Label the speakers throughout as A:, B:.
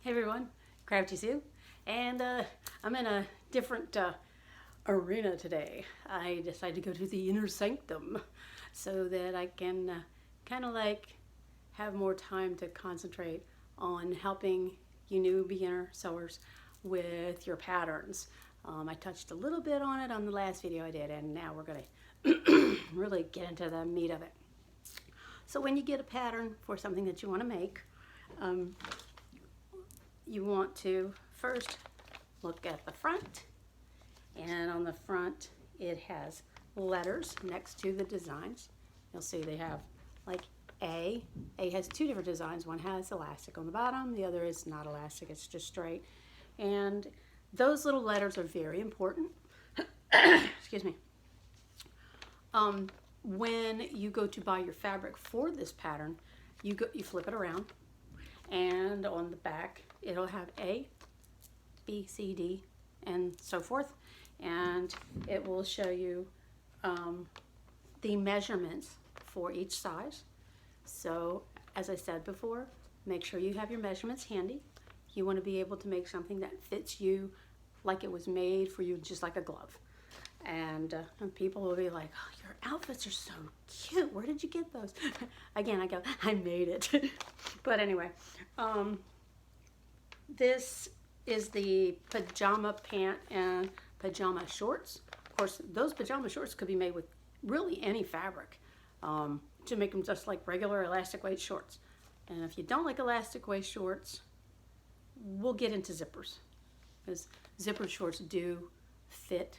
A: Hey everyone, Crafty Sue, and I'm in a different arena today. I decided to go to the inner sanctum so that I can kind of like have more time to concentrate on helping you new beginner sewers with your patterns. I touched a little bit on it on the last video I did, and now we're going to really get into the meat of it. So when you get a pattern for something that you want to make, you want to first look at the front, and on the front it has letters next to the designs. You'll see they have like A. A has two different designs. One has elastic on the bottom, the other is not elastic, it's just straight. And those little letters are very important. Excuse me. When you go to buy your fabric for this pattern, you flip it around, and on the back it'll have A, B, C, D, and so forth, and it will show you the measurements for each size. So as I said before, make sure you have your measurements handy. You want to be able to make something that fits you like it was made for you, just like a glove. And people will be like, oh, your outfits are so cute, where did you get those? Again, I go, I made it. But anyway, this is the pajama pant and pajama shorts. Of course, those pajama shorts could be made with really any fabric to make them just like regular elastic waist shorts. And if you don't like elastic waist shorts, we'll get into zippers, because zipper shorts do fit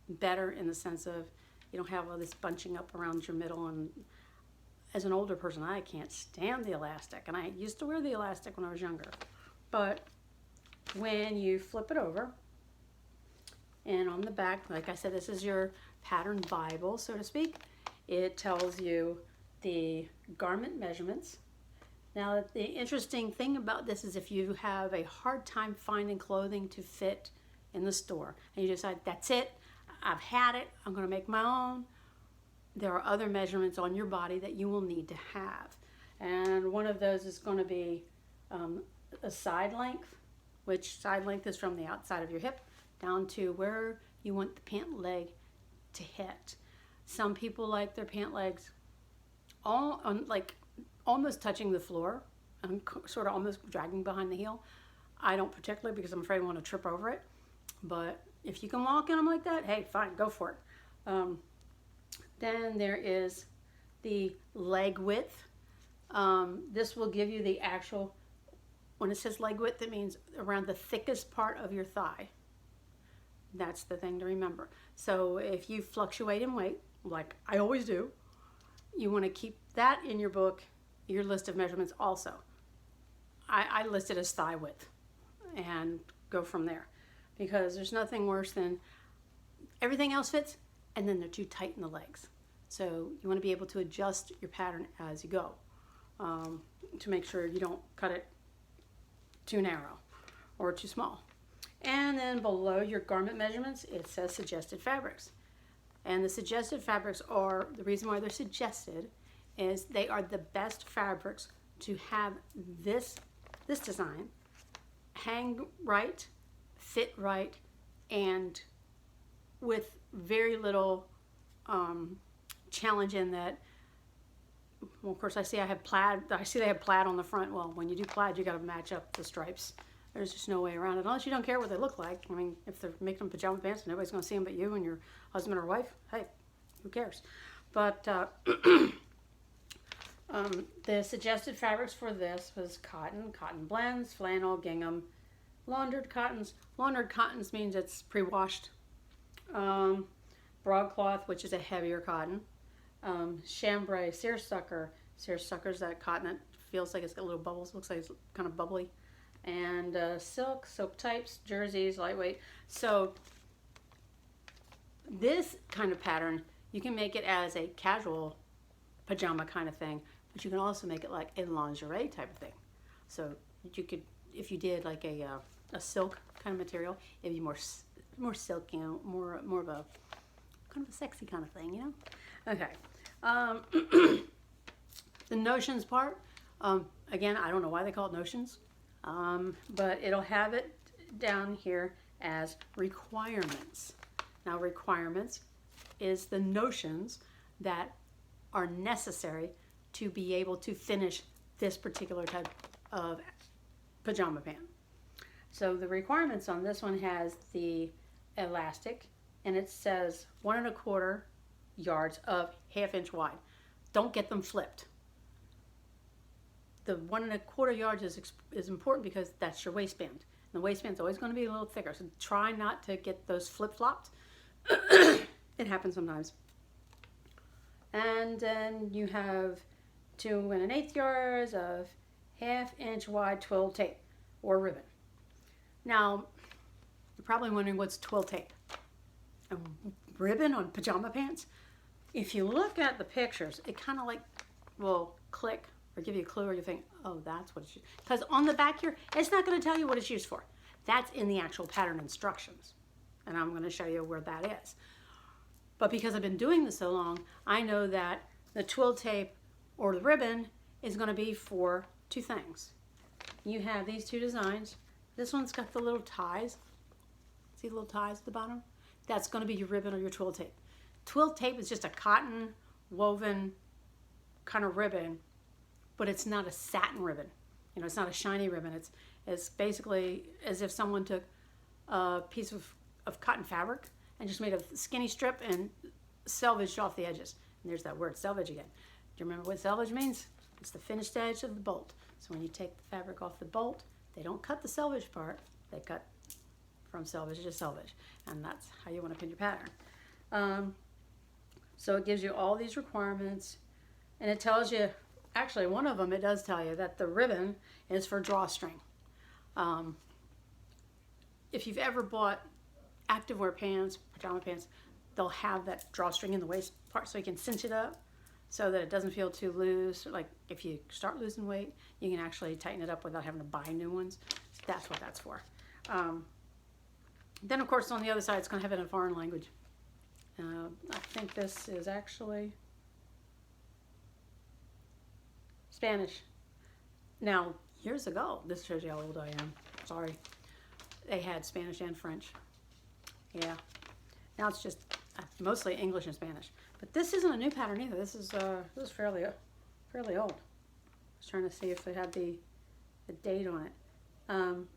A: better in the sense of you don't have all this bunching up around your middle. And as an older person, I can't stand the elastic, and I used to wear the elastic when I was younger. But when you flip it over, and on the back, like I said, this is your pattern Bible, so to speak. It tells you the garment measurements. Now, the interesting thing about this is if you have a hard time finding clothing to fit in the store, and you decide, that's it, I've had it, I'm going to make my own, there are other measurements on your body that you will need to have. And one of those is going to be a side length, which side length is from the outside of your hip down to where you want the pant leg to hit. Some people like their pant legs like almost touching the floor and sort of almost dragging behind the heel. I don't particularly, because I'm afraid I want to trip over it. But if you can walk in them like that, hey, fine, go for it. Then there is the leg width. This will give you the actual, when it says leg width, it means around the thickest part of your thigh. That's the thing to remember. So if you fluctuate in weight, like I always do, you want to keep that in your book, your list of measurements also. I list it as thigh width and go from there, because there's nothing worse than everything else fits and then they're too tight in the legs. So you want to be able to adjust your pattern as you go to make sure you don't cut it too narrow or too small. And then below your garment measurements, it says suggested fabrics. And the suggested fabrics are, the reason why they're suggested is they are the best fabrics to have this design hang right, fit right, and with very little challenge in that. Well, of course, I see I have plaid. I see they have plaid on the front. Well, when you do plaid, you got to match up the stripes. There's just no way around it, unless you don't care what they look like. I mean, if they're making them pajama pants and nobody's going to see them but you and your husband or wife, hey, who cares? But the suggested fabrics for this was cotton, cotton blends, flannel, gingham, laundered cottons. Laundered cottons means it's pre-washed. Broadcloth, which is a heavier cotton. Chambray, seersucker. Seersucker is that cotton that feels like it's got little bubbles, looks like it's kind of bubbly. And silk, silk types, jerseys, lightweight. So this kind of pattern, you can make it as a casual pajama kind of thing, but you can also make it like a lingerie type of thing. So you could, if you did like a silk kind of material, it'd be more silky, you know, more of a kind of a sexy kind of thing, you know. Okay. The notions part, again, I don't know why they call it notions. but it'll have it down here as requirements. Now, requirements is the notions that are necessary to be able to finish this particular type of pajama pant. So the requirements on this one has the elastic, and it says 1¼ yards of 1/2 inch wide. Don't get them flipped. The 1¼ yards is important because that's your waistband. And the waistband's always going to be a little thicker, so try not to get those flip-flopped. It happens sometimes. And then you have 2 1/8 yards of 1/2 inch wide twill tape or ribbon. Now, you're probably wondering what's twill tape. A ribbon on pajama pants? If you look at the pictures, it kind of like will click or give you a clue, or you think, oh, that's what it's used. Because on the back here, it's not going to tell you what it's used for. That's in the actual pattern instructions. And I'm going to show you where that is. But because I've been doing this so long, I know that the twill tape or the ribbon is going to be for 2 things. You have these 2 designs. This one's got the little ties. See the little ties at the bottom? That's going to be your ribbon or your twill tape. Twill tape is just a cotton woven kind of ribbon, but it's not a satin ribbon. You know, it's not a shiny ribbon. It's basically as if someone took a piece of cotton fabric and just made a skinny strip and selvaged off the edges. And there's that word, selvage again. Do you remember what selvage means? It's the finished edge of the bolt. So when you take the fabric off the bolt, they don't cut the selvage part. They cut from selvage to selvage. And that's how you want to pin your pattern. So it gives you all these requirements. And it tells you, actually one of them, it does tell you that the ribbon is for drawstring. If you've ever bought activewear pants, pajama pants, they'll have that drawstring in the waist part so you can cinch it up so that it doesn't feel too loose. Like if you start losing weight, you can actually tighten it up without having to buy new ones. That's what that's for. Then of course on the other side it's going to have it in a foreign language. I think this is actually Spanish. Now, years ago, this shows you how old I am. Sorry. They had Spanish and French. Yeah. Now it's just mostly English and Spanish. But this isn't a new pattern either. This is fairly old. I was trying to see if it had the date on it.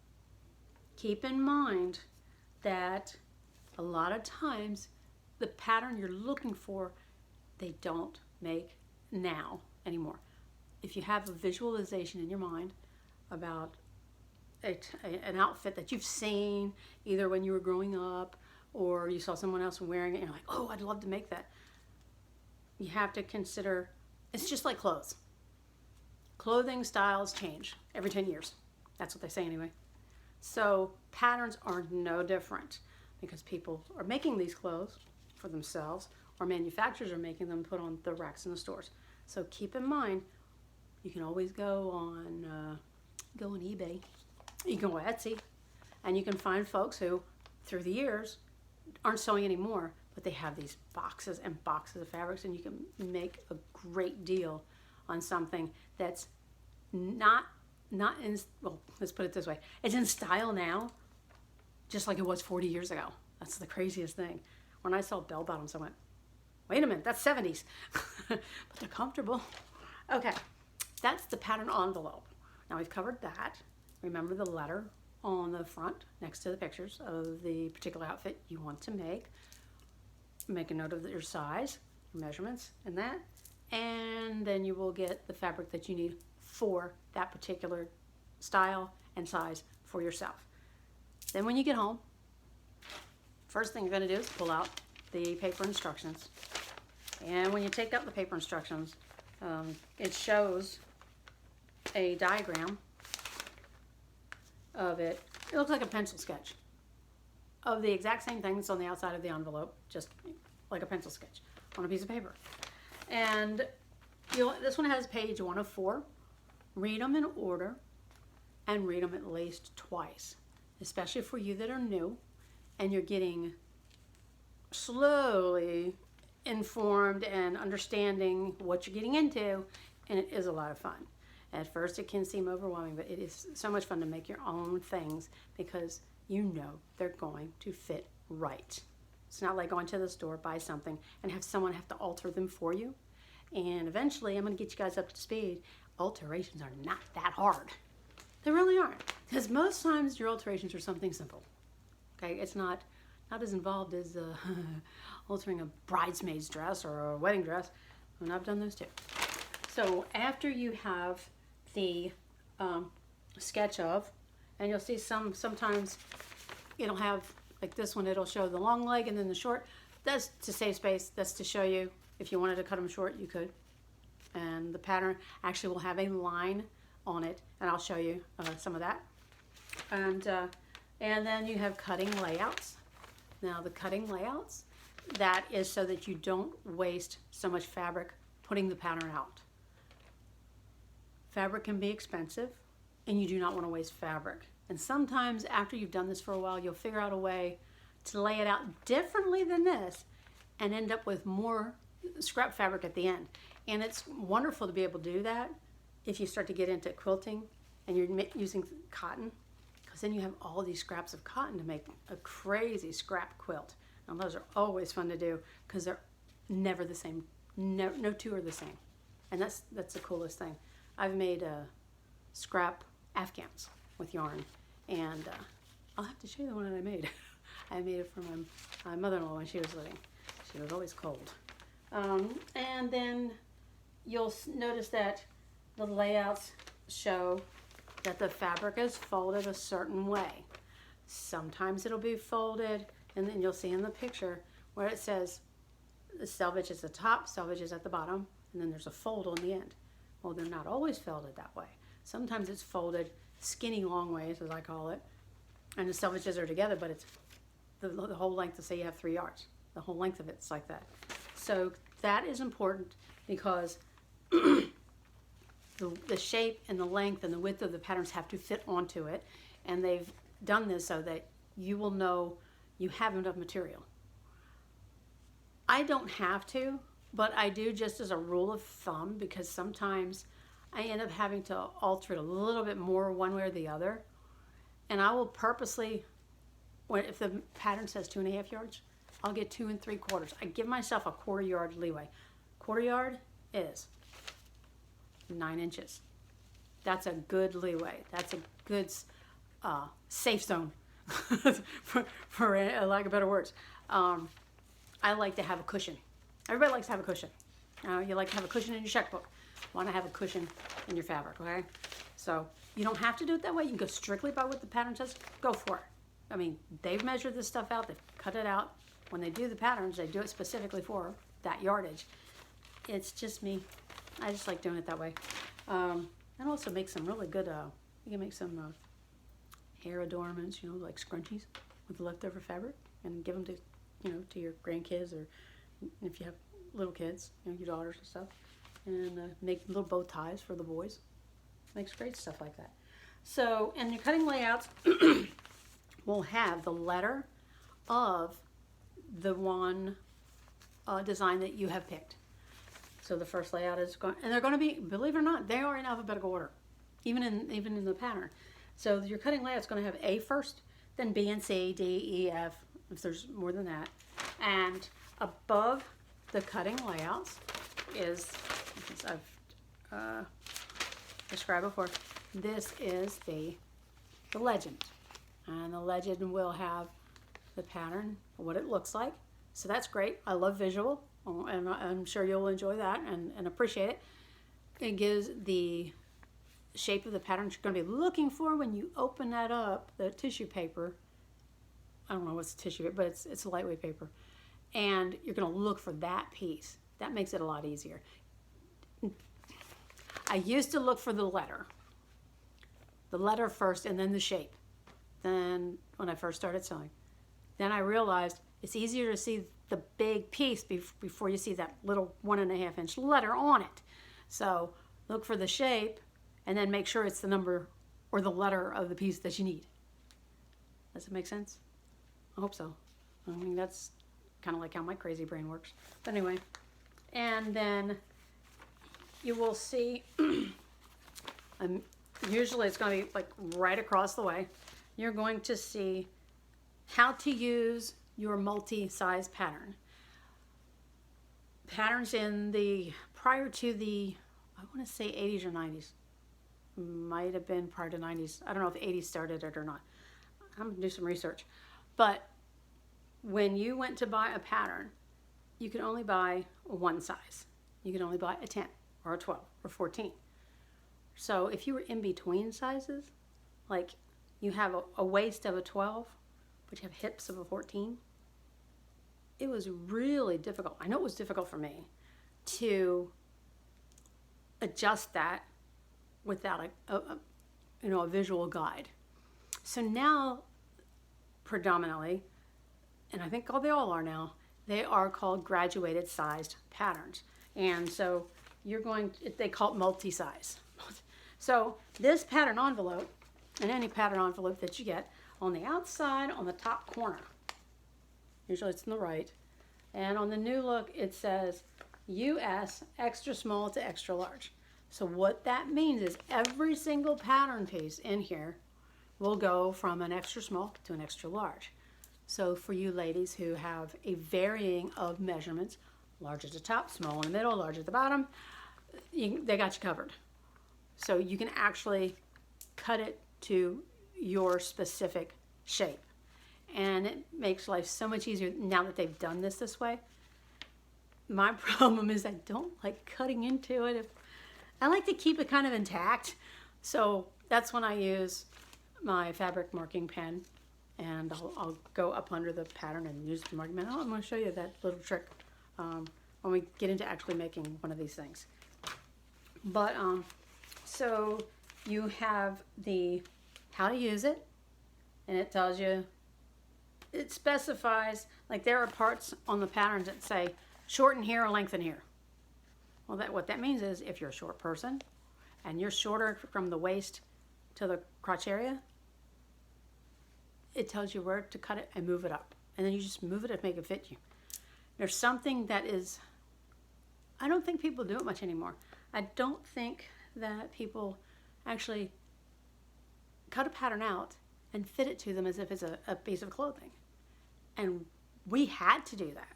A: Keep in mind that a lot of times the pattern you're looking for, they don't make now anymore. If you have a visualization in your mind about an outfit that you've seen either when you were growing up or you saw someone else wearing it and you're like, oh, I'd love to make that. You have to consider, it's just like clothes. Clothing styles change every 10 years. That's what they say anyway. So patterns are no different because people are making these clothes for themselves or manufacturers are making them put on the racks in the stores. So keep in mind, you can always go on eBay, you can go on Etsy, and you can find folks who, through the years, aren't sewing anymore, but they have these boxes and boxes of fabrics, and you can make a great deal on something that's not in, well, let's put it this way, it's in style now, just like it was 40 years ago. That's the craziest thing. When I saw bell bottoms, I went, wait a minute, that's 70s, but they're comfortable. Okay. That's the pattern envelope. Now we've covered that. Remember the letter on the front next to the pictures of the particular outfit you want to make. Make a note of your size, your measurements, and that. And then you will get the fabric that you need for that particular style and size for yourself. Then when you get home, first thing you're going to do is pull out the paper instructions. And when you take out the paper instructions, it shows a diagram of it. It looks like a pencil sketch of the exact same thing that's on the outside of the envelope, just like a pencil sketch on a piece of paper. And this one has page 1 of 4. Read them in order and read them at least twice, especially for you that are new and you're getting slowly informed and understanding what you're getting into, and it is a lot of fun. At first it can seem overwhelming, but it is so much fun to make your own things because you know they're going to fit right. It's not like going to the store, buy something, and have someone have to alter them for you. And eventually I'm going to get you guys up to speed. Alterations are not that hard. They really aren't. Because most times your alterations are something simple. Okay, it's not as involved as altering a bridesmaid's dress or a wedding dress. And I've done those too. So after you have the sketch of, and you'll see sometimes it'll have, like this one, it'll show the long leg and then the short. That's to save space. That's to show you if you wanted to cut them short, you could. And the pattern actually will have a line on it, and I'll show you some of that. And then you have cutting layouts. Now the cutting layouts, that is so that you don't waste so much fabric putting the pattern out. Fabric can be expensive, and you do not want to waste fabric. And sometimes after you've done this for a while, you'll figure out a way to lay it out differently than this and end up with more scrap fabric at the end. And it's wonderful to be able to do that if you start to get into quilting and you're using cotton, because then you have all these scraps of cotton to make a crazy scrap quilt. And those are always fun to do because they're never the same. No two are the same. And that's the coolest thing. I've made scrap Afghans with yarn, and I'll have to show you the one that I made. I made it for my mother-in-law when she was living. She was always cold. And then you'll notice that the layouts show that the fabric is folded a certain way. Sometimes it'll be folded, and then you'll see in the picture where it says the selvage is the top, selvage is at the bottom, and then there's a fold on the end. Well, they're not always folded that way. Sometimes it's folded skinny long ways, as I call it, and the selvages are together, but it's the whole length. To say you have 3 yards, the whole length of it's like that. So that is important because the shape and the length and the width of the patterns have to fit onto it, and they've done this so that you will know you have enough material. I don't have to, but I do just as a rule of thumb, because sometimes I end up having to alter it a little bit more one way or the other. And I will purposely, if the pattern says 2.5 yards, I'll get 2 3/4. I give myself a 1/4 yard leeway. 1/4 yard is 9 inches. That's a good leeway. That's a good safe zone, for lack of better words. I like to have a cushion. Everybody likes to have a cushion. You like to have a cushion in your checkbook. Want to have a cushion in your fabric, okay? So you don't have to do it that way. You can go strictly by what the pattern says. Go for it. I mean, they've measured this stuff out. They've cut it out. When they do the patterns, they do it specifically for that yardage. It's just me. I just like doing it that way. And also make some really good, you can make some hair adornments, like scrunchies with leftover fabric, and give them to, to your grandkids, or if you have little kids, your daughters and stuff, and make little bow ties for the boys. Makes great stuff like that. So, and your cutting layouts will have the letter of the one design that you have picked. So the first layout is going, and they're going to be, believe it or not, they are in alphabetical order, even in the pattern. So your cutting layout is going to have A first, then B and C, D, E, F, if there's more than that. And above the cutting layouts is, as I've described before, this is the legend. And the legend will have the pattern, what it looks like. So that's great. I love visual, and I'm sure you'll enjoy that and appreciate it. It gives the shape of the pattern you're going to be looking for when you open that up, the tissue paper. I don't know what's tissue paper, but it's a lightweight paper. And you're going to look for that piece. That makes it a lot easier. I used to look for the letter first, and then the shape. Then when I first started sewing, then I realized it's easier to see the big piece before you see that little 1.5 inch letter on it. So look for the shape, and then make sure it's the number or the letter of the piece that you need. Does it make sense? I hope so. I mean, that's kind of like how my crazy brain works. But anyway, and then you will see Usually it's going to be like right across the way. You're going to see how to use your multi-size pattern. Patterns in the, prior to the, I want to say 80s or 90s. Might have been prior to 90s. I don't know if 80s started it or not. I'm going to do some research. But when you went to buy a pattern, you could only buy one size. You could only buy a 10 or a 12 or 14. So if you were in between sizes, like you have a waist of a 12, but you have hips of a 14, it was really difficult. I know it was difficult for me to adjust that without a visual guide. So now, predominantly, and I think they all are now, they are called graduated sized patterns. And so they call it multi-size. So this pattern envelope, and any pattern envelope that you get, on the outside, on the top corner, usually it's on the right, and on the new look it says US extra small to extra large. So what that means is every single pattern piece in here will go from an extra small to an extra large. So for you ladies who have a varying of measurements, large at the top, small in the middle, large at the bottom, they got you covered. So you can actually cut it to your specific shape. And it makes life so much easier now that they've done this way. My problem is I don't like cutting into it. I like to keep it kind of intact. So that's when I use my fabric marking pen, and I'll go up under the pattern and use the marking pen. I'm going to show you that little trick when we get into actually making one of these things. But so you have the how to use it, and it tells you, it specifies, like there are parts on the patterns that say shorten here or lengthen here. Well, what that means is if you're a short person and you're shorter from the waist to the crotch area, it tells you where to cut it and move it up. And then you just move it and make it fit you. There's something that is, I don't think people do it much anymore. I don't think that people actually cut a pattern out and fit it to them as if it's a piece of clothing. And we had to do that.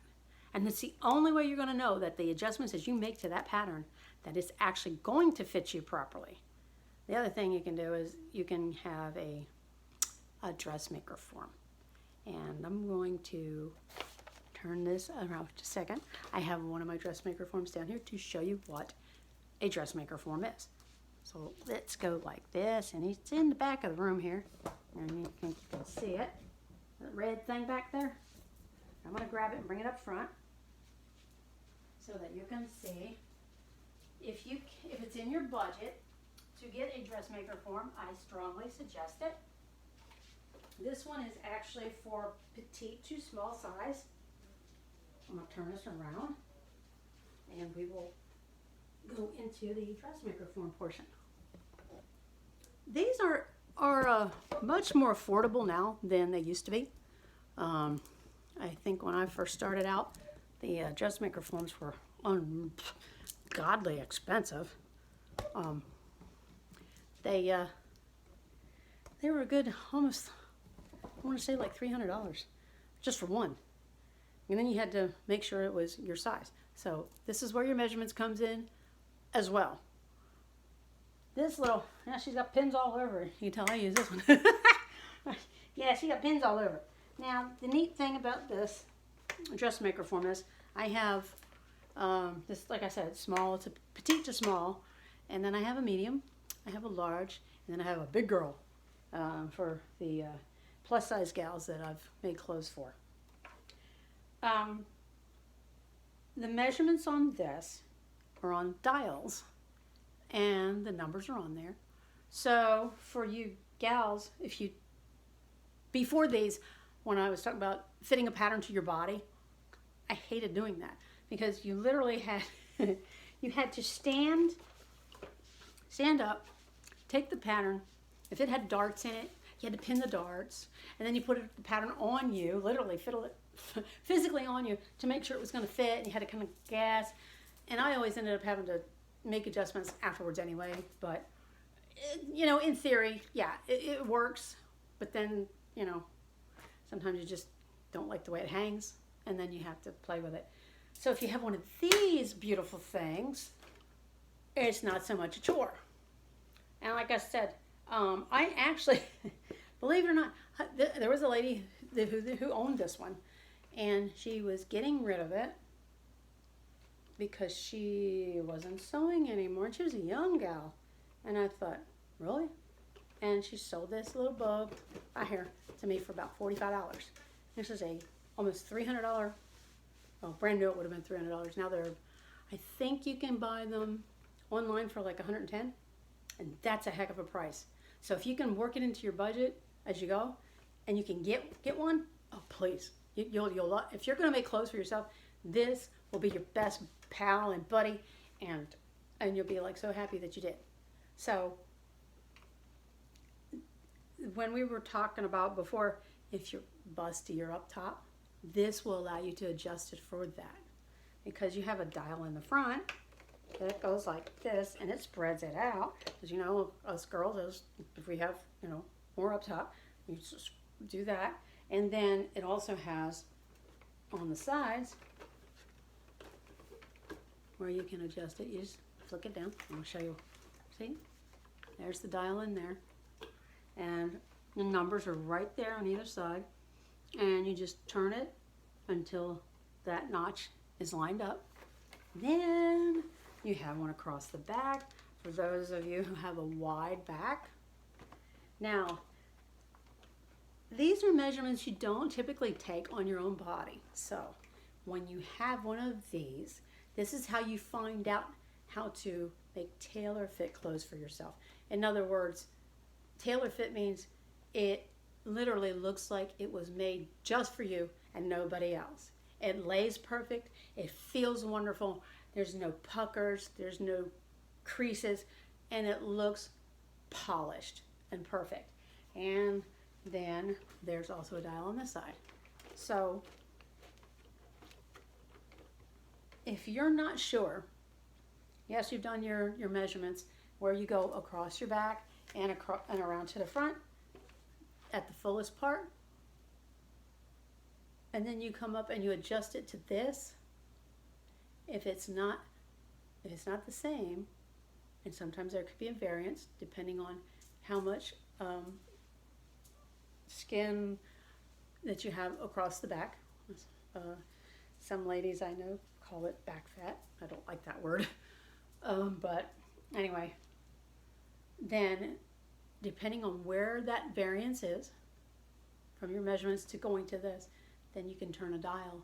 A: And it's the only way you're going to know that the adjustments that you make to that pattern, that it's actually going to fit you properly. The other thing you can do is you can have a dressmaker form. And I'm going to turn this around just a second. I have one of my dressmaker forms down here to show you what a dressmaker form is. So let's go like this, and it's in the back of the room here, and you can see it. That red thing back there. I'm going to grab it and bring it up front so that you can see. If it's in your budget to get a dressmaker form, I strongly suggest it. This one is actually for petite to small size. I'm going to turn this around, and we will go into the dressmaker form portion. These are much more affordable now than they used to be. I think when I first started out, the dressmaker forms were ungodly expensive. They were a good, almost, I want to say like $300 just for one. And then you had to make sure it was your size. So this is where your measurements comes in as well. This little, yeah, she's got pins all over it. You can tell I use this one. Yeah, she got pins all over it. Now, the neat thing about this dressmaker form is I have this, like I said, small, it's a petite to small, and then I have a medium, I have a large, and then I have a big girl for the plus size gals that I've made clothes for. The measurements on this are on dials, and the numbers are on there. So for you gals, before these, when I was talking about fitting a pattern to your body, I hated doing that because you literally had you had to stand up, take the pattern. If it had darts in it, you had to pin the darts, and then you put the pattern on you, literally fiddle it physically on you to make sure it was going to fit, and you had to kind of guess. And I always ended up having to make adjustments afterwards anyway, but you know, in theory, yeah, it works, but then, you know, sometimes you just don't like the way it hangs, and then you have to play with it. So if you have one of these beautiful things, it's not so much a chore. And like I said, I actually, believe it or not, there was a lady who owned this one, and she was getting rid of it because she wasn't sewing anymore, and she was a young gal. And I thought, really? And she sold this little book right here to me for about $45. This is a almost $300. Well, brand new it would have been $300. Now I think you can buy them online for like $110, and that's a heck of a price. So if you can work it into your budget as you go, and you can get one, oh please, you'll if you're going to make clothes for yourself, this will be your best pal and buddy, and you'll be like so happy that you did. So when we were talking about before, if you're bustier up top, this will allow you to adjust it for that, because you have a dial in the front that goes like this, and it spreads it out. Because you know, us girls, if we have, you know, more up top, you just do that. And then it also has on the sides where you can adjust it. You just flick it down. I'll show you. See? There's the dial in there. And the numbers are right there on either side. And you just turn it until that notch is lined up. Then you have one across the back for those of you who have a wide back. Now, these are measurements you don't typically take on your own body. So when you have one of these, this is how you find out how to make tailor fit clothes for yourself. In other words, tailor fit means it literally looks like it was made just for you and nobody else. It lays perfect, it feels wonderful, there's no puckers, there's no creases, and it looks polished and perfect. And then there's also a dial on this side. So if you're not sure, yes, you've done your measurements where you go across your back and around to the front at the fullest part, and then you come up and you adjust it to this. If it's not the same, and sometimes there could be a variance depending on how much skin that you have across the back. Some ladies I know call it back fat. I don't like that word. But anyway, then depending on where that variance is from your measurements to going to this, then you can turn a dial.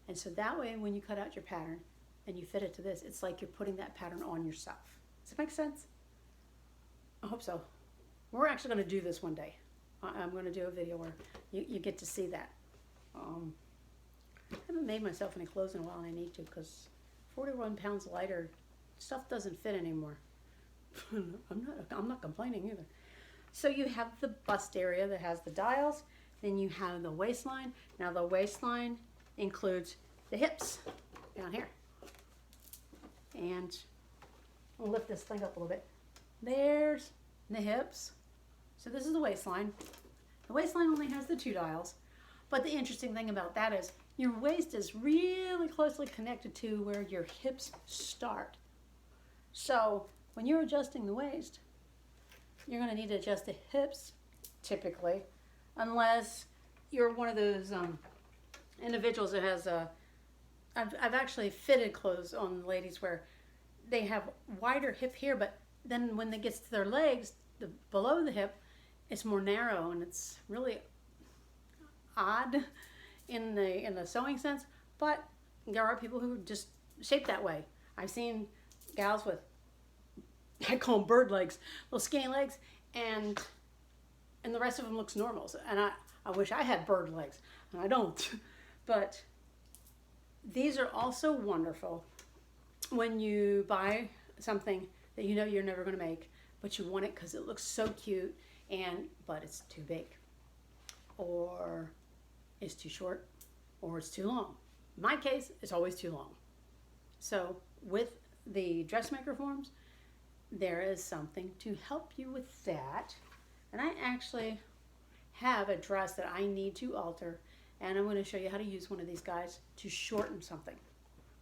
A: And so that way when you cut out your pattern and you fit it to this, it's like you're putting that pattern on yourself. Does it make sense? I hope so. We're actually going to do this one day. I'm going to do a video where you get to see that. I haven't made myself any clothes in a while, and I need to, because 41 pounds lighter, stuff doesn't fit anymore. I'm not complaining either. So you have the bust area that has the dials, then you have the waistline. Now the waistline includes the hips down here. And I'll lift this thing up a little bit. There's the hips. So this is the waistline. The waistline only has the 2 dials. But the interesting thing about that is your waist is really closely connected to where your hips start. So when you're adjusting the waist, you're going to need to adjust the hips typically, unless you're one of those individuals that has I've actually fitted clothes on ladies where they have wider hip here, but then when it gets to their legs, below the hip, it's more narrow, and it's really odd in the sewing sense. But there are people who are just shaped that way. I've seen gals with, I call them bird legs, little skinny legs, and the rest of them looks normal. And I wish I had bird legs, and I don't. But these are also wonderful when you buy something that you know you're never going to make, but you want it because it looks so cute, but it's too big, or it's too short, or it's too long. In my case, it's always too long. So with the dressmaker forms, there is something to help you with that. And I actually have a dress that I need to alter, and I'm going to show you how to use one of these guys to shorten something.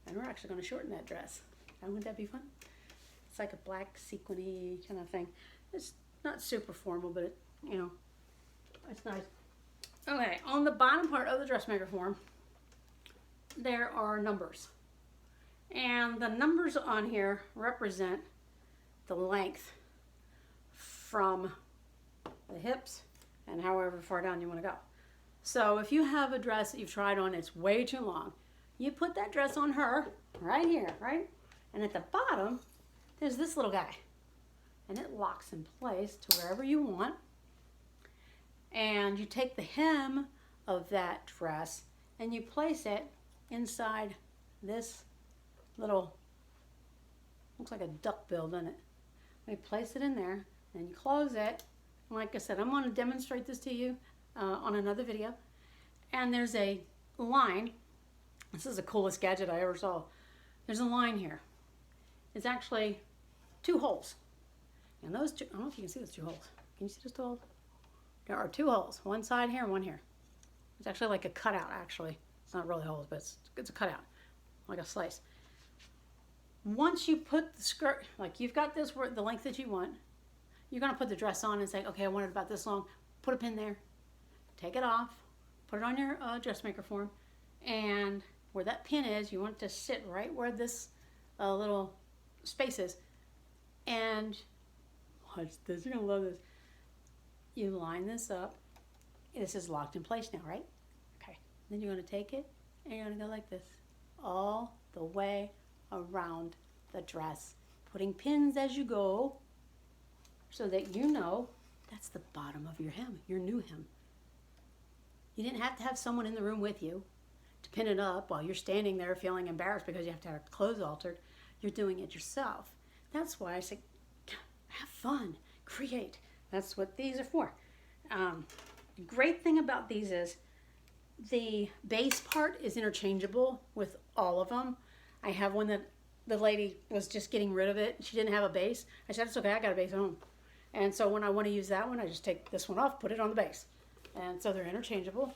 A: And we're actually going to shorten that dress. And wouldn't that be fun? It's like a black sequiny kind of thing. It's not super formal, but it, you know, it's nice. Okay, on the bottom part of the dressmaker form, there are numbers. And the numbers on here represent the length from the hips and however far down you want to go. So if you have a dress that you've tried on, it's way too long, you put that dress on her right here, right? And at the bottom, there's this little guy. And it locks in place to wherever you want. And you take the hem of that dress and you place it inside this little, looks like a duck bill, doesn't it? We place it in there and you close it. Like I said, I'm going to demonstrate this to you on another video. And there's a line. This is the coolest gadget I ever saw. There's a line here. It's actually 2 holes. And those two, I don't know if you can see those 2 holes. Can you see those 2 holes? There are 2 holes. One side here and one here. It's actually like a cutout, actually. It's not really holes, but it's a cutout. Like a slice. Once you put the skirt, like you've got this the length that you want, you're going to put the dress on and say, okay, I want it about this long. Put a pin there. Take it off. Put it on your dressmaker form. And where that pin is, you want it to sit right where this little space is. And watch this. You're going to love this. You line this up. This is locked in place now, right? Okay. Then you're going to take it and you're going to go like this all the way around the dress, putting pins as you go so that you know that's the bottom of your hem, your new hem. You didn't have to have someone in the room with you to pin it up while you're standing there feeling embarrassed because you have to have clothes altered. You're doing it yourself. That's why I say have fun, create. That's what these are for. The great thing about these is the base part is interchangeable with all of them. I have one that the lady was just getting rid of it. She didn't have a base. I said, it's okay, I got a base at home. And so when I want to use that one, I just take this one off, put it on the base. And so they're interchangeable.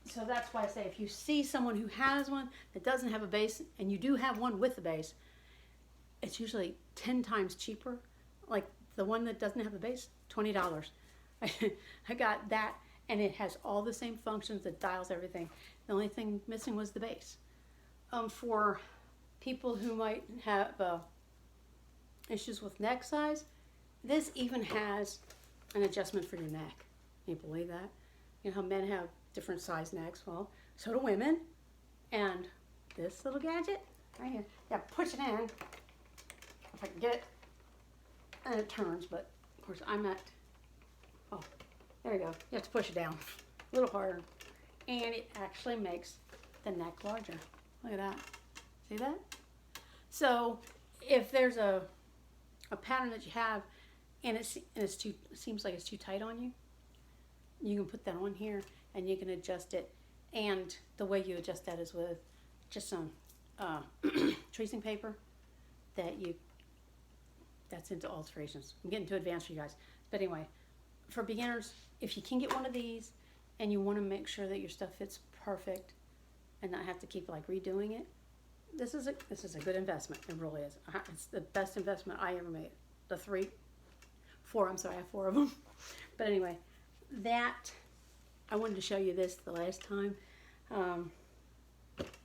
A: So that's why I say if you see someone who has one that doesn't have a base and you do have one with the base, it's usually 10 times cheaper. Like the one that doesn't have the base, $20. I got that, and it has all the same functions, it dials everything. The only thing missing was the base. For people who might have issues with neck size, this even has an adjustment for your neck. Can you believe that? You know how men have different size necks? Well, so do women. And this little gadget right here, yeah, push it in, if I can get it, and it turns, but of course I'm at, oh, there you go. You have to push it down a little harder. And it actually makes the neck larger. Look at that. See that? So if there's a pattern that you have and it seems like it's too tight on you, you can put that on here and you can adjust it. And the way you adjust that is with just some tracing paper that's into alterations. I'm getting too advanced for you guys. But anyway, for beginners, if you can get one of these and you want to make sure that your stuff fits perfect and not have to keep like redoing it, this is a good investment. It really is. It's the best investment I ever made. I have 4 of them. But anyway, I wanted to show you this the last time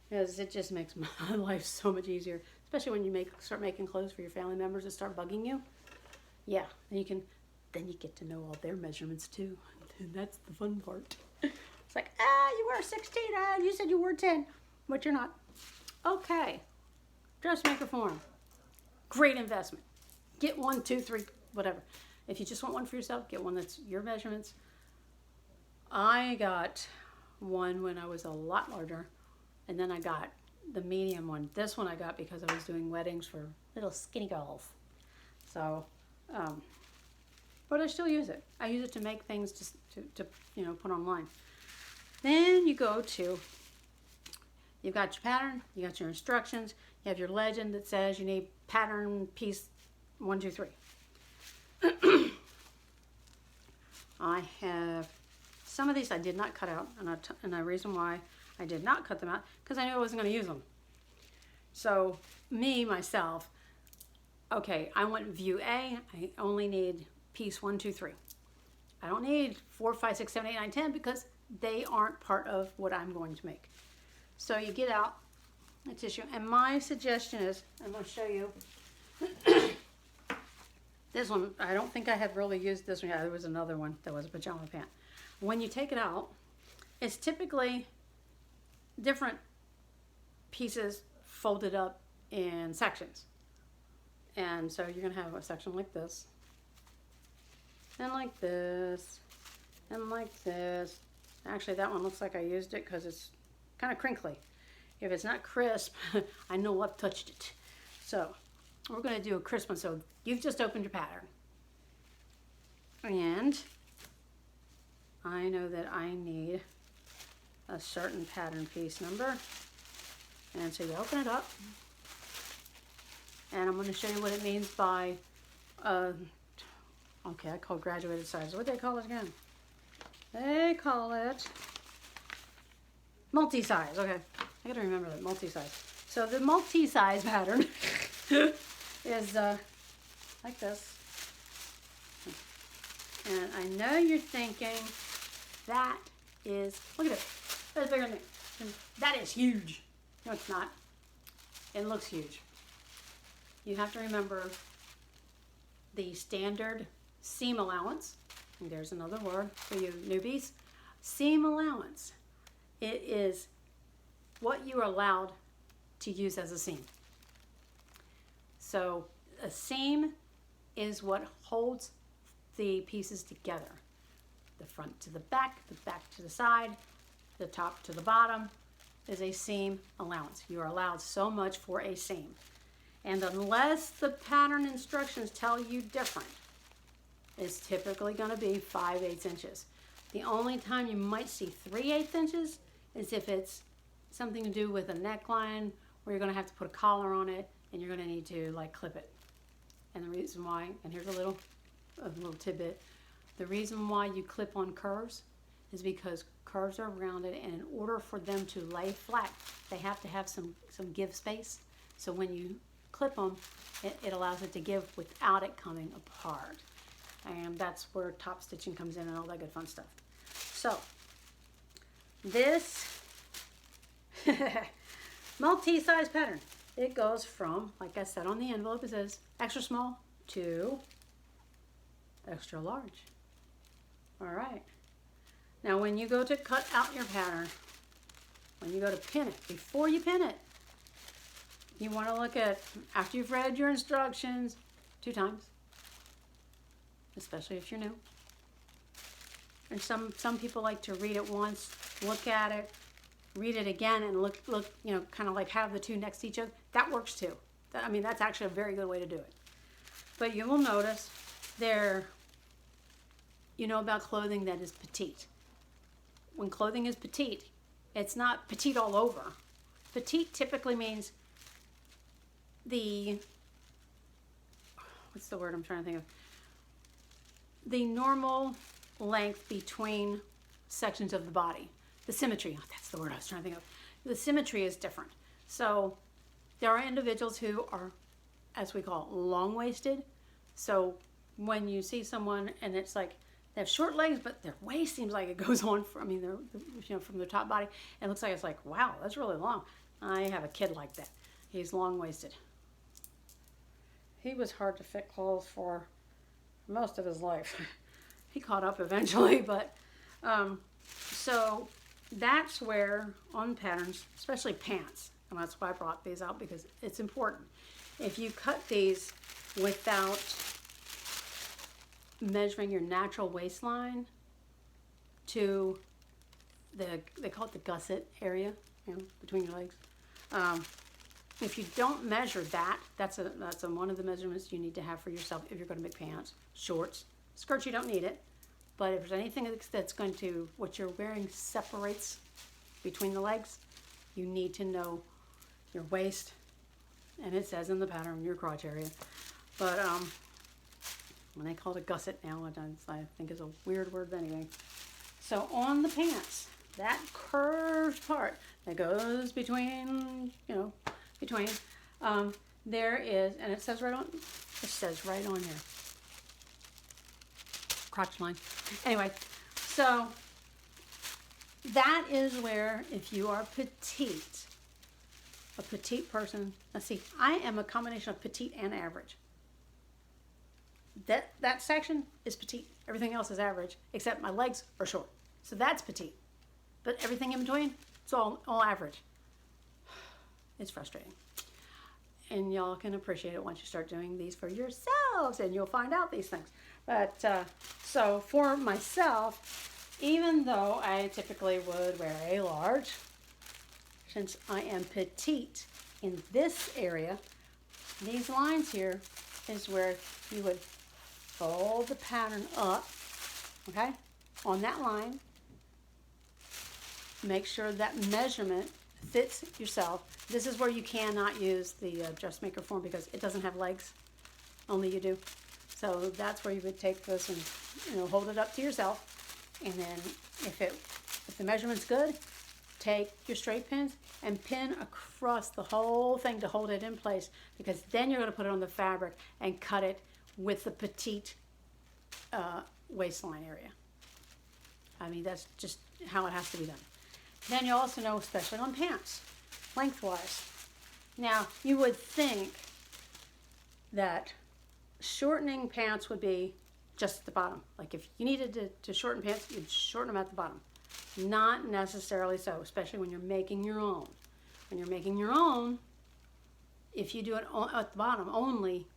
A: because it just makes my life so much easier, especially when you start making clothes for your family members that start bugging you. Yeah, then you get to know all their measurements too. And that's the fun part. It's like, you were 16, you said you were 10, but you're not. Okay, dressmaker form, great investment. Get 1, 2, 3, whatever. If you just want one for yourself, get one that's your measurements. I got one when I was a lot larger, and then I got the medium one. This one I got because I was doing weddings for little skinny girls. So, but I still use it. I use it to make things just to put online. Then you've got your pattern, you got your instructions, you have your legend that says you need pattern piece 1, 2, 3. I have some of these I did not cut out, and the reason why I did not cut them out, because I knew I wasn't going to use them. So myself, okay, I want view A. I only need piece 1, 2, 3. I don't need 4, 5, 6, 7, 8, 9, 10 because they aren't part of what I'm going to make. So you get out the tissue, and my suggestion is, I'm going to show you this one. I don't think I have really used this one yet. There was another one that was a pajama pant. When you take it out, it's typically different pieces folded up in sections. And so you're going to have a section like this, and like this, and like this. Actually, that one looks like I used it because it's kind of crinkly. If it's not crisp, I know I've touched it. So we're going to do a crisp one. So you've just opened your pattern. And I know that I need a certain pattern piece number. And so you open it up. And I'm going to show you what it means by, okay, I call graduated size. What do they call it again? They call it multi-size. Okay, I got to remember that, multi-size. So the multi-size pattern is like this. And I know you're thinking, that is, look at it. That's bigger than me. That is huge. No, it's not. It looks huge. You have to remember the standard seam allowance. And there's another word for you newbies. Seam allowance. It is what you are allowed to use as a seam. So a seam is what holds the pieces together. The front to the back to the side, the top to the bottom is a seam allowance. You are allowed so much for a seam. And unless the pattern instructions tell you different, it's typically going to be 5/8 inches. The only time you might see 3/8 inches is if it's something to do with a neckline where you're going to have to put a collar on it and you're going to need to like clip it. And the reason why, and here's a little tidbit, the reason why you clip on curves is because curves are rounded, and in order for them to lay flat, they have to have some give space. So when you clip them, it allows it to give without it coming apart. And that's where top stitching comes in and all that good fun stuff. So this multi-size pattern, it goes from, like I said on the envelope, it says extra small to extra large. All right. Now when you go to cut out your pattern, when you go to pin it, before you pin it, you want to look at, after you've read your instructions 2 times, especially if you're new. And some people like to read it once, look at it, read it again, and look, you know, kind of like have the 2 next to each other. That works too. I mean, that's actually a very good way to do it. But you will notice there, you know about clothing that is petite. When clothing is petite, it's not petite all over. Petite typically means what's the word I'm trying to think of? The normal length between sections of the body. The symmetry, that's the word I was trying to think of. The symmetry is different. So there are individuals who are, as we call it, long-waisted. So when you see someone and it's like, they have short legs, but their waist seems like it goes on, from their top body. It looks like it's like, wow, that's really long. I have a kid like that. He's long-waisted. He was hard to fit clothes for most of his life. He caught up eventually, but so that's where on patterns, especially pants, and that's why I brought these out, because it's important. If you cut these without measuring your natural waistline to they call it the gusset area, between your legs. If you don't measure that, that's one of the measurements you need to have for yourself if you're going to make pants, shorts, skirts. You don't need it, but if there's anything that's going to, what you're wearing separates between the legs, you need to know your waist, and it says in the pattern your crotch area. But when they call it a gusset now, I think is a weird word, but anyway. So on the pants, that curved part that goes between, there is, and it says right on here, crotch line. Anyway, so that is where, if you are petite, a petite person, let's see, I am a combination of petite and average. That section is petite. Everything else is average, except my legs are short. So that's petite. But everything in between, it's all average. It's frustrating. And y'all can appreciate it once you start doing these for yourselves, and you'll find out these things. But so for myself, even though I typically would wear a large, since I am petite in this area, these lines here is where you would fold the pattern up, okay, on that line. Make sure that measurement fits yourself. This is where you cannot use the dressmaker form because it doesn't have legs, only you do. So that's where you would take this and hold it up to yourself, and then if the measurement's good, take your straight pins and pin across the whole thing to hold it in place, because then you're going to put it on the fabric and cut it with the petite waistline area. I mean, that's just how it has to be done. Then you also know, especially on pants, lengthwise. Now, you would think that shortening pants would be just at the bottom. Like if you needed to shorten pants, you'd shorten them at the bottom. Not necessarily so, especially when you're making your own. When you're making your own, if you do it at the bottom only,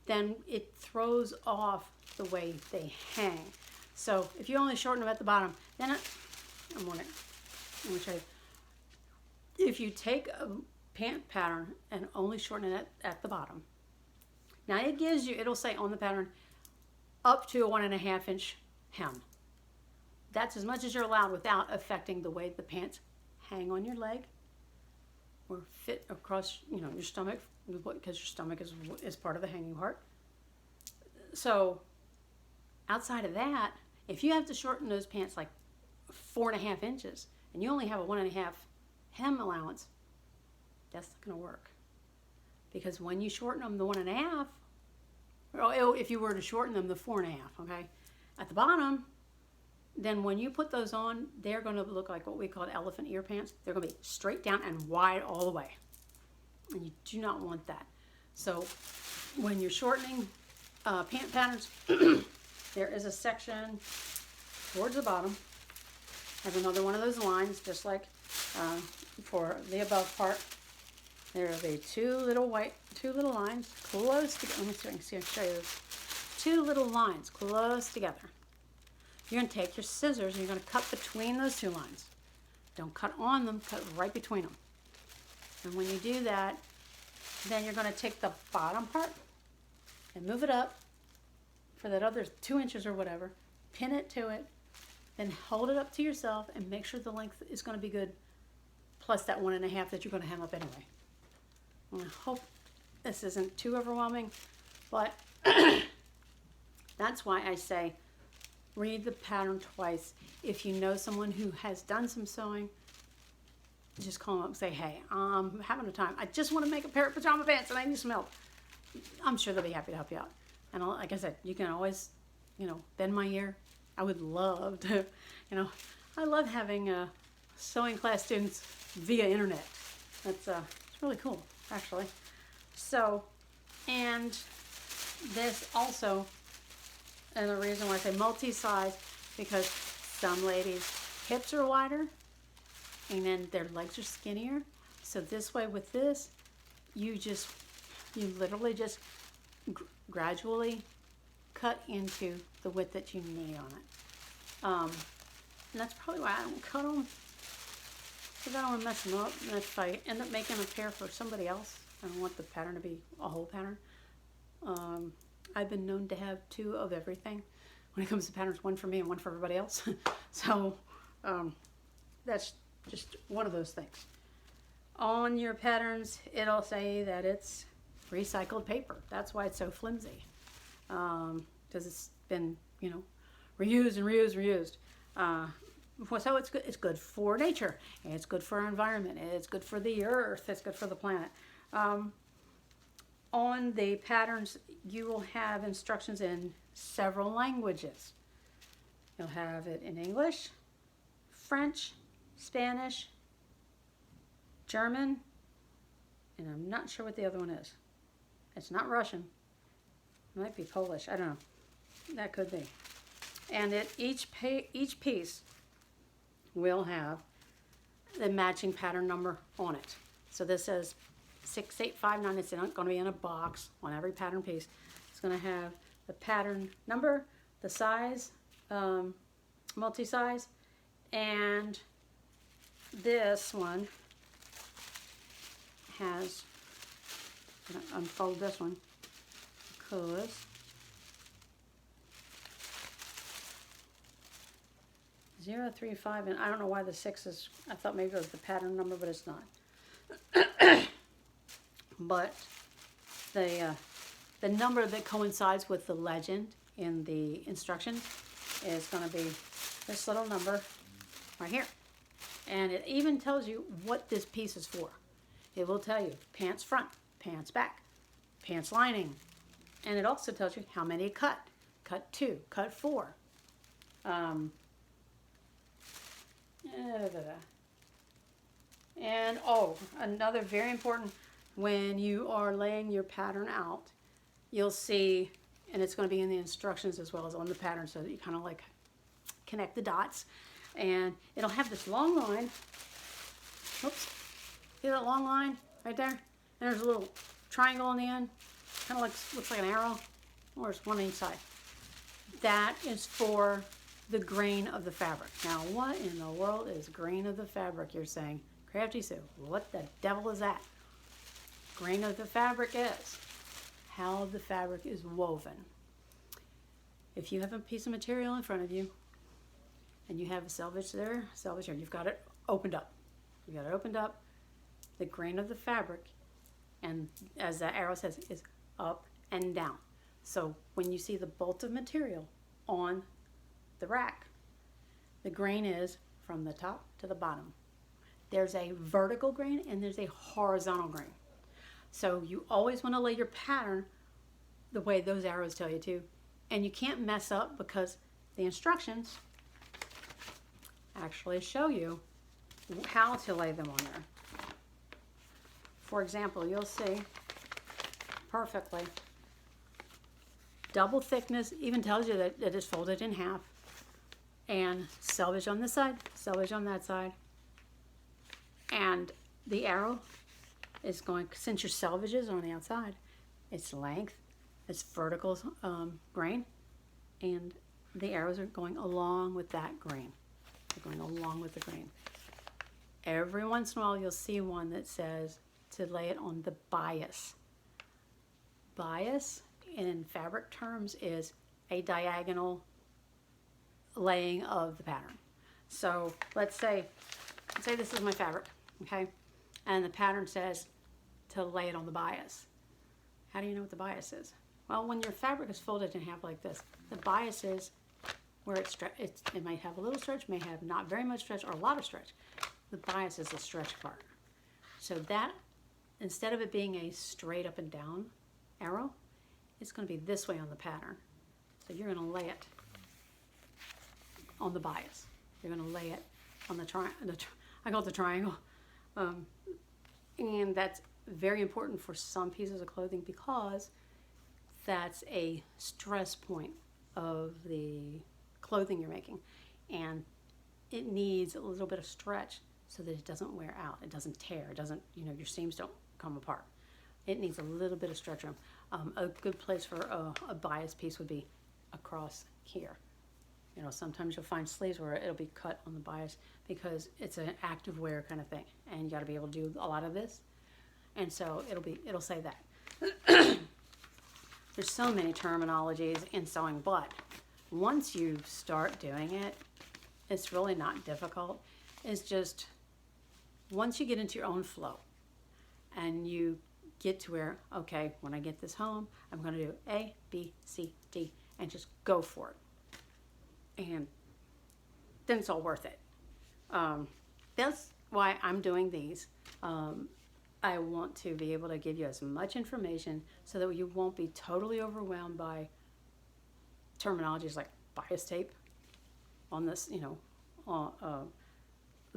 A: then it throws off the way they hang. So if you only shorten them at the bottom, then let me show you. If you take a pant pattern and only shorten it at the bottom, now it gives you, it'll say on the pattern, up to a 1.5 inch hem. That's as much as you're allowed without affecting the way the pants hang on your leg or fit across, your stomach, because your stomach is part of the hanging part. So outside of that, if you have to shorten those pants like 4.5 inches and you only have a 1.5 hem allowance, that's not going to work. Because when you shorten them the 1.5, or if you were to shorten them the 4.5, okay, at the bottom, then when you put those on, they're going to look like what we call elephant ear pants. They're going to be straight down and wide all the way. And you do not want that. So when you're shortening pant patterns, there is a section towards the bottom. Have another one of those lines, just like for the above part. There will be two little lines close together. Let me see if I can show you this. Two little lines close together. You're going to take your scissors and you're going to cut between those two lines. Don't cut on them, cut right between them. And when you do that, then you're going to take the bottom part and move it up for that other 2 inches or whatever, pin it to it, then hold it up to yourself and make sure the length is going to be good, plus that 1.5 that you're going to hem up anyway. I hope this isn't too overwhelming, but that's why I say read the pattern twice. If you know someone who has done some sewing, just call them up and say, hey, I'm having a time. I just want to make a pair of pajama pants and I need some help. I'm sure they'll be happy to help you out. And like I said, you can always, bend my ear. I would love to, I love having sewing class students via internet. It's really cool, actually. So, and this also, and the reason why I say multi-size, because some ladies' hips are wider and then their legs are skinnier. So this way with this, you literally just gradually cut into the width that you need on it. And that's probably why I don't cut them, because I don't want to mess them up. And if I end up making a pair for somebody else, I don't want the pattern to be a whole pattern. I've been known to have 2 of everything when it comes to patterns, one for me and one for everybody else. So that's just one of those things. On your patterns, it'll say that it's recycled paper. That's why it's so flimsy, because it's been, you know, reused and reused and reused. So it's good. It's good for nature. It's good for our environment. It's good for the earth. It's good for the planet. On the patterns, you will have instructions in several languages. You'll have it in English, French, Spanish, German, and I'm not sure what the other one is. It's not Russian. It might be Polish. I don't know. That could be. And each piece will have the matching pattern number on it. So this says 6859. It's going to be in a box on every pattern piece. It's going to have the pattern number, the size, multi-size, and this one has, I'm going to unfold this one because zero, 3, 5, and I don't know why the 6 is, I thought maybe it was the pattern number, but it's not. But the number that coincides with the legend in the instructions is going to be this little number right here. And it even tells you what this piece is for. It will tell you pants front, pants back, pants lining. And it also tells you how many cut. Cut 2, cut 4. And oh, another very important, when you are laying your pattern out, you'll see, and it's going to be in the instructions as well as on the pattern, so that you kind of like connect the dots. And it'll have this long line. Oops. See that long line right there? And there's a little triangle on the end. Kind of looks like an arrow. Or it's one on each side. That is for the grain of the fabric. Now, what in the world is grain of the fabric, you're saying? Crafty Sue, what the devil is that? Grain of the fabric is how the fabric is woven. If you have a piece of material in front of you and you have a selvage there, selvage here, you've got it opened up. You've got it opened up. The grain of the fabric, and as that arrow says, is up and down. So when you see the bolt of material on the rack, the grain is from the top to the bottom. There's a vertical grain and there's a horizontal grain. So you always want to lay your pattern the way those arrows tell you to. And you can't mess up because the instructions actually show you how to lay them on there. For example, you'll see perfectly. Double thickness even tells you that it is folded in half. And selvage on this side, selvage on that side. And the arrow is going, since your selvage is on the outside, its length, its vertical grain, and the arrows are going along with that grain. They're going along with the grain. Every once in a while you'll see one that says to lay it on the bias. Bias in fabric terms is a diagonal laying of the pattern. So let's say this is my fabric, okay? And the pattern says to lay it on the bias. How do you know what the bias is? Well, when your fabric is folded in half like this, the bias is where it might have a little stretch, may have not very much stretch, or a lot of stretch. The bias is the stretch part. So that, instead of it being a straight up and down arrow, it's going to be this way on the pattern. So you're going to lay it on the bias. You're going to lay it on the I call it the triangle. And that's very important for some pieces of clothing because that's a stress point of the clothing you're making. And it needs a little bit of stretch so that it doesn't wear out. It doesn't tear. It doesn't, your seams don't come apart. It needs a little bit of stretch room. A good place for a bias piece would be across here. Sometimes you'll find sleeves where it'll be cut on the bias because it's an active wear kind of thing, and you got to be able to do a lot of this, and so it'll say that. There's so many terminologies in sewing, but once you start doing it, it's really not difficult. It's just once you get into your own flow and you get to where, okay, when I get this home, I'm going to do A, B, C, D, and just go for it. And then it's all worth it. That's why I'm doing these. I want to be able to give you as much information so that you won't be totally overwhelmed by terminologies like bias tape on this, the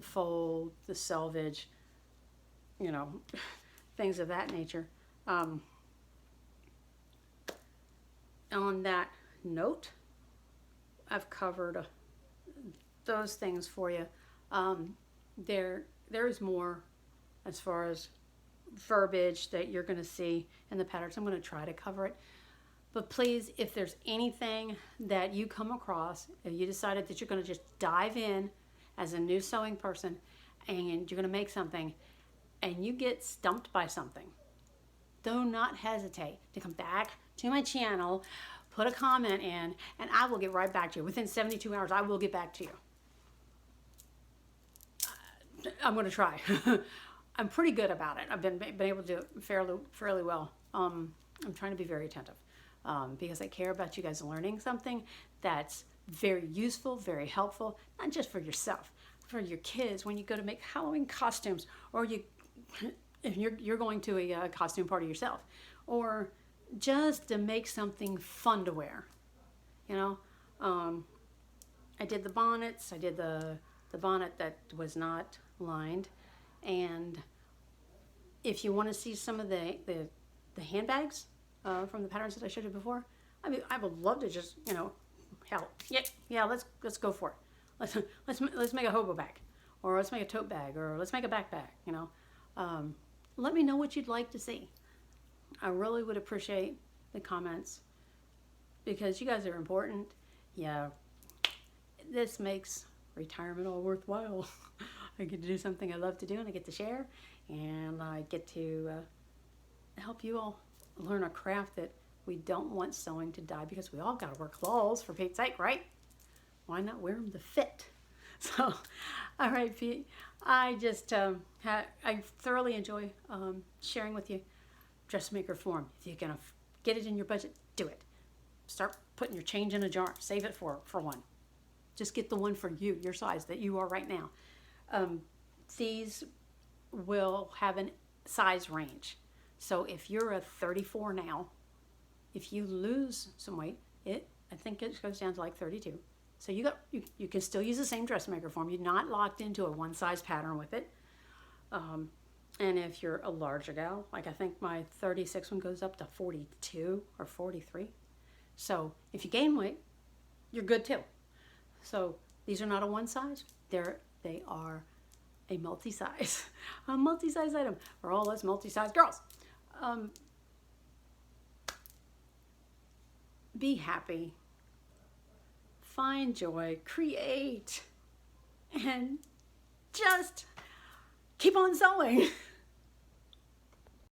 A: fold, the selvage, things of that nature. On that note, I've covered those things for you. There's more as far as verbiage that you're going to see in the patterns. I'm going to try to cover it. But please, if there's anything that you come across, if you decided that you're going to just dive in as a new sewing person and you're going to make something and you get stumped by something, do not hesitate to come back to my channel, put a comment in, and I will get right back to you. Within 72 hours, I will get back to you. I'm going to try. I'm pretty good about it. I've been able to do it fairly well. I'm trying to be very attentive because I care about you guys learning something that's very useful, very helpful, not just for yourself, for your kids when you go to make Halloween costumes, or if you're going to a costume party yourself, or just to make something fun to wear. I did the bonnets. I did the bonnet that was not lined. And if you want to see some of the handbags from the patterns that I showed you before, I mean, I would love to just, hell, yeah, let's go for it. Let's make a hobo bag, or let's make a tote bag, or let's make a backpack. Let me know what you'd like to see. I really would appreciate the comments because you guys are important. Yeah, this makes retirement all worthwhile. I get to do something I love to do, and I get to share, and I get to help you all learn a craft that we don't want sewing to die, because we all got to wear clothes, for Pete's sake, right? Why not wear them to fit? So, all right, Pete, I just I thoroughly enjoy sharing with you dressmaker form. If you can get it in your budget, do it. Start putting your change in a jar. Save it for one. Just get the one for you, your size that you are right now. These will have a size range. So if you're a 34 now, if you lose some weight, I think it goes down to like 32. So you can still use the same dressmaker form. You're not locked into a one size pattern with it. And if you're a larger gal, like I think my 36 one goes up to 42 or 43. So if you gain weight, you're good too. So these are not a one size. They are a multi-size, item for all us multi-size girls. Be happy, find joy, create, and just keep on sewing.